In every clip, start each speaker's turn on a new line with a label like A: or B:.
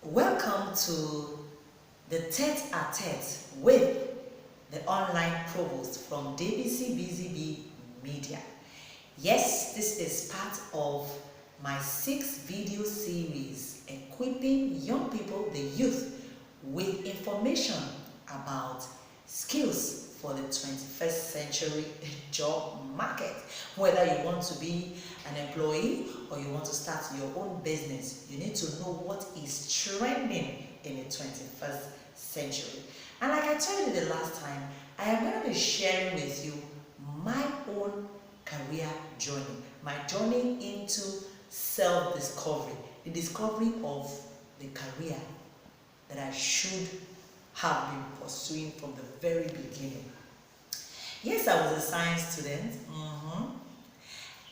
A: Welcome to the tete-a-tete with the online provost from DBC Media. Yes, this is part of my 6 video series equipping young people, the youth, with information about skills for the 21st century job market. Whether you want to be an employee or you want to start your own business, you need to know what is trending in the 21st century. And like I told you the last time, I am going to be sharing with you my own career journey, my journey into self-discovery, the discovery of the career that I should have been pursuing from the very beginning. Yes, I was a science student,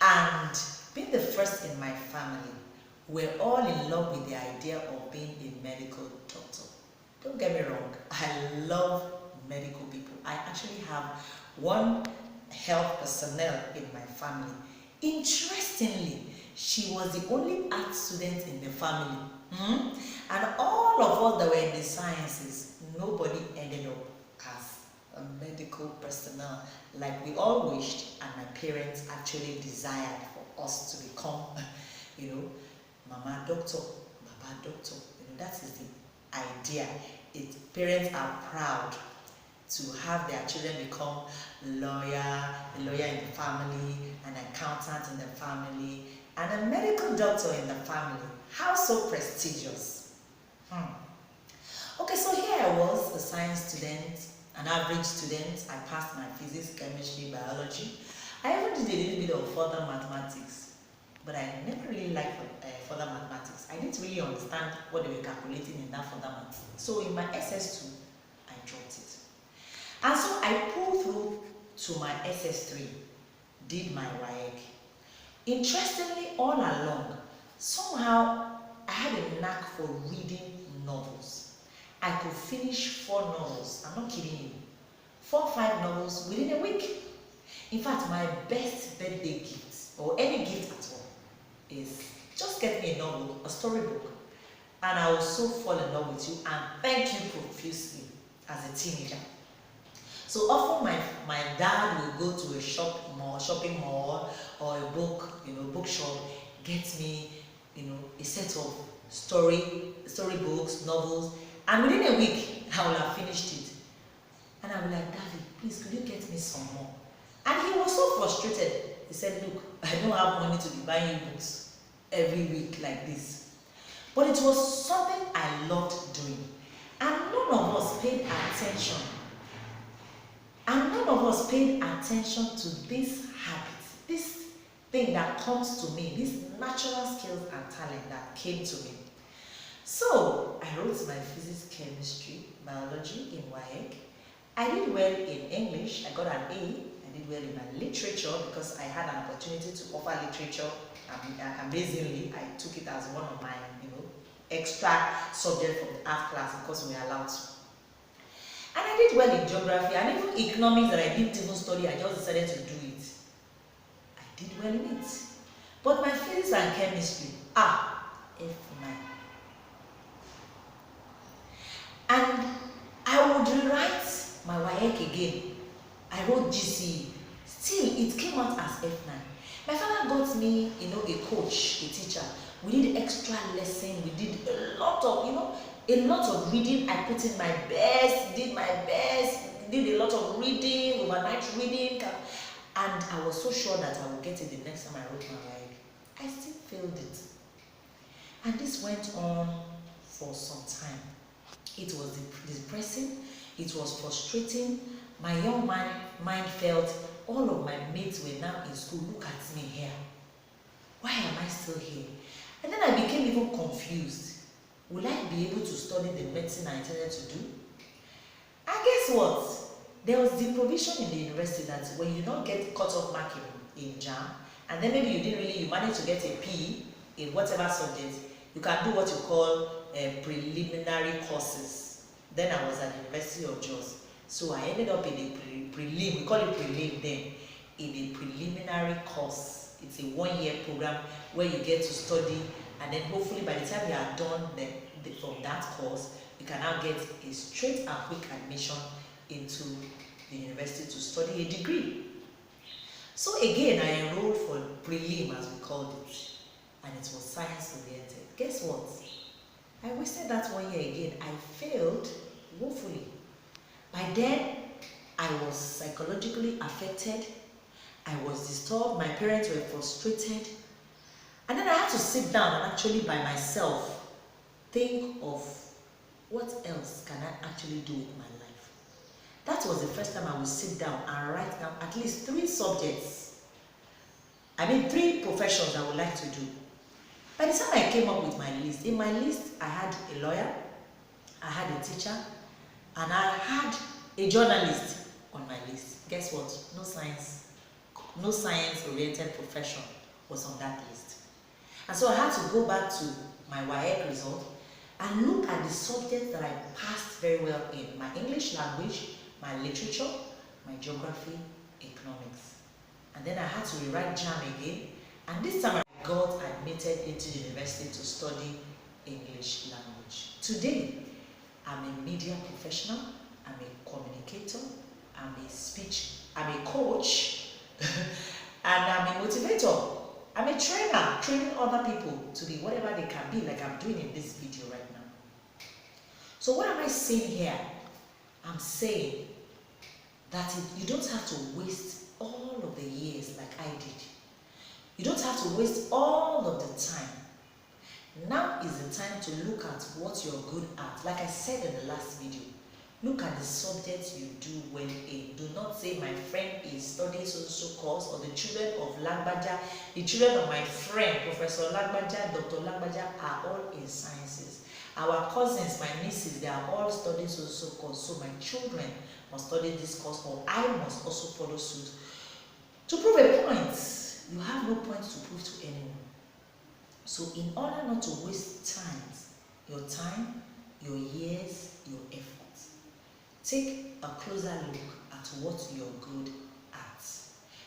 A: and being the first in my family, we're all in love with the idea of being a medical doctor. Don't get me wrong, I love medical people. I actually have one health personnel in my family. Interestingly, she was the only art student in the family. And all of us that were in the sciences, nobody ended up as a medical personnel like we all wished, and my parents actually desired for us to become, mama doctor, baba doctor. That is the idea. Parents are proud to have their children become a lawyer in the family, an accountant in the family, and a medical doctor in the family. How so prestigious. Okay, so here I was, a science student, an average student. I passed my physics, chemistry, biology. I even did a little bit of further mathematics, but I never really liked further mathematics. I didn't really understand what they were calculating in that further math. So in my SS2, I dropped it. And so I pulled through to my SS3, did my WAEC. Interestingly, all along, somehow I had a knack for reading novels. I could finish 4 novels, I'm not kidding you, 4 or 5 novels within a week. In fact, my best birthday gift, or any gift at all, is just get me a novel, a storybook, and I will so fall in love with you and thank you profusely as a teenager. So often my dad will go to a shopping mall or a bookshop, get me, a set of storybooks, novels, and within a week I will have finished it. And I will like, Daddy, please could you get me some more? And he was so frustrated. He said, look, I don't have money to be buying you books every week like this. But it was something I loved doing. And none of us paid attention. To this habit, this thing that comes to me, this natural skills and talent that came to me. So I wrote my physics, chemistry, biology in WAEC. I did well in English. I got an A. I did well in my literature because I had an opportunity to offer literature. Amazingly, I took it as one of my, extra subjects from the art class because we were allowed to. And I did well in geography and even economics that I didn't even study. I just decided to do it. I did well in it. But my physics and chemistry, F9. And I would rewrite my WAEC again. I wrote GCE. Still, it came out as F9. My father got me, a coach, a teacher. We did extra lesson. We did a lot of reading. I put in my best, did a lot of reading, overnight reading. And I was so sure that I would get it the next time I wrote my WAEC. I still failed it. And this went on for some time. It was depressing. It was frustrating. My young mind felt all of my mates were now in school. Look at me here. Why am I still here? And then I became even confused. Will I be able to study the medicine I intended to do? And guess what? There was the provision in the university that when you don't get cut-off mark in JAM, and then maybe you managed to get a P in whatever subject, you can do what you call preliminary courses. Then I was at the University of Jos. So I ended up in a prelim, we call it prelim then, in a preliminary course. It's a 1-year program where you get to study and then hopefully by the time you are done from that course, you can now get a straight and quick admission into the university to study a degree. So again, I enrolled for prelim, as we called it, and it was science oriented. Guess what? I wasted that 1 year again. I failed woefully. By then, I was psychologically affected. I was disturbed. My parents were frustrated. And then I had to sit down and actually by myself think of what else can I actually do with my life. That was the first time I would sit down and write down at least 3 subjects. 3 professions I would like to do. By the time I came up with my list, in my list I had a lawyer, I had a teacher, and I had a journalist on my list. Guess what? No science-oriented profession was on that list. And so I had to go back to my WAEC result and look at the subjects that I passed very well in. My English language, my literature, my geography, economics. And then I had to rewrite JAM again. And this time I got admitted into the university to study English language. Today, I'm a media professional, I'm a communicator, I'm a coach, and I'm a motivator. I'm a trainer, training other people to be whatever they can be, like I'm doing in this video right now. So what am I saying here? I'm saying that you don't have to waste all of the years like I did. You don't have to waste all of the time. Now is the time to look at what you're good at. Like I said in the last video, look at the subjects you do well in. Do not say my friend is studying so course, or the children of Lagbaja, the children of my friend, Professor Lagbaja, Dr. Lagbaja are all in sciences. Our cousins, my nieces, they are all studying so course. So my children must study this course, or I must also follow suit. To prove a point, you have no point to prove to anyone. So in order not to waste your time, your years, your efforts, take a closer look at what you're good at.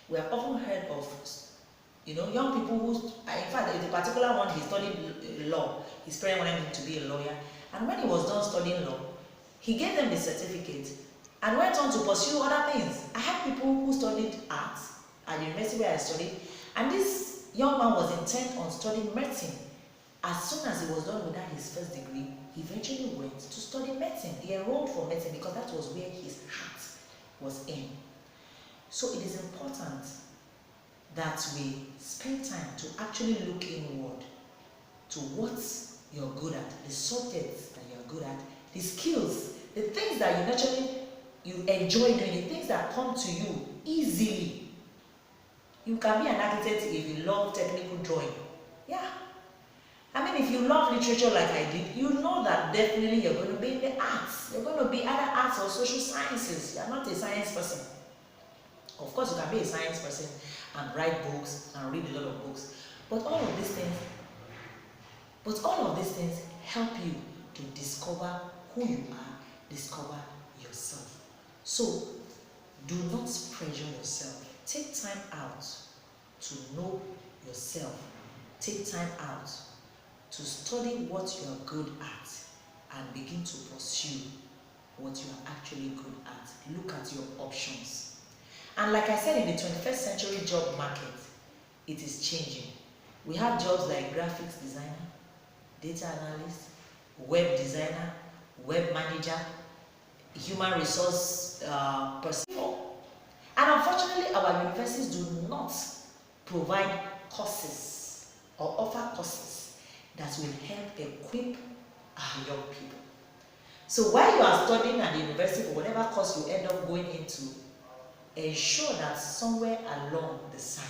A: We have often heard of, young people who, in fact, the particular one, he studied law. His parents wanted him to be a lawyer. And when he was done studying law, he gave them the certificate and went on to pursue other things. I had people who studied arts at the university where I studied, and this young man was intent on studying medicine. As soon as he was done with his first degree, he eventually went to study medicine. He enrolled for medicine because that was where his heart was in. So it is important that we spend time to actually look inward to what you're good at, the subjects that you're good at, the skills, the things that you enjoy doing, the things that come to you easily. You can be an architect if you love technical drawing. Yeah. If you love literature like I did, you know that definitely you're going to be in the arts. You're going to be either arts or social sciences. You're not a science person. Of course, you can be a science person and write books and read a lot of books. But all of these things help you to discover who you are, discover yourself. So, do not pressure yourself. Take time out to know yourself. Take time out to study what you are good at and begin to pursue what you are actually good at. Look at your options. And like I said, in the 21st century job market, it is changing. We have jobs like graphics designer, data analyst, web designer, web manager, human resource person. And unfortunately, our universities do not provide courses or offer courses that will help equip our young people. So while you are studying at the university for whatever course you end up going into, ensure that somewhere along the side,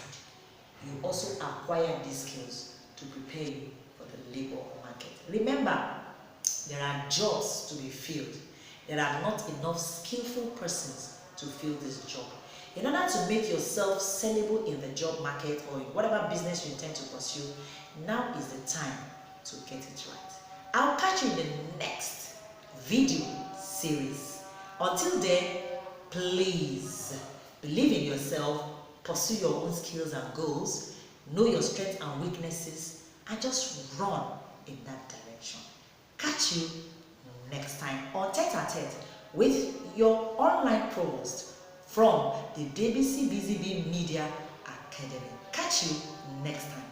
A: you also acquire these skills to prepare you for the labor market. Remember, there are jobs to be filled. There are not enough skillful persons to fill this job. In order to make yourself sellable in the job market or in whatever business you intend to pursue, now is the time to get it right. I'll catch you in the next video series. Until then, please believe in yourself, pursue your own skills and goals, know your strengths and weaknesses, and just run in that direction. Catch you next time on Tete-a-Tete with your online provost from the DBC BZB Media Academy. Catch you next time.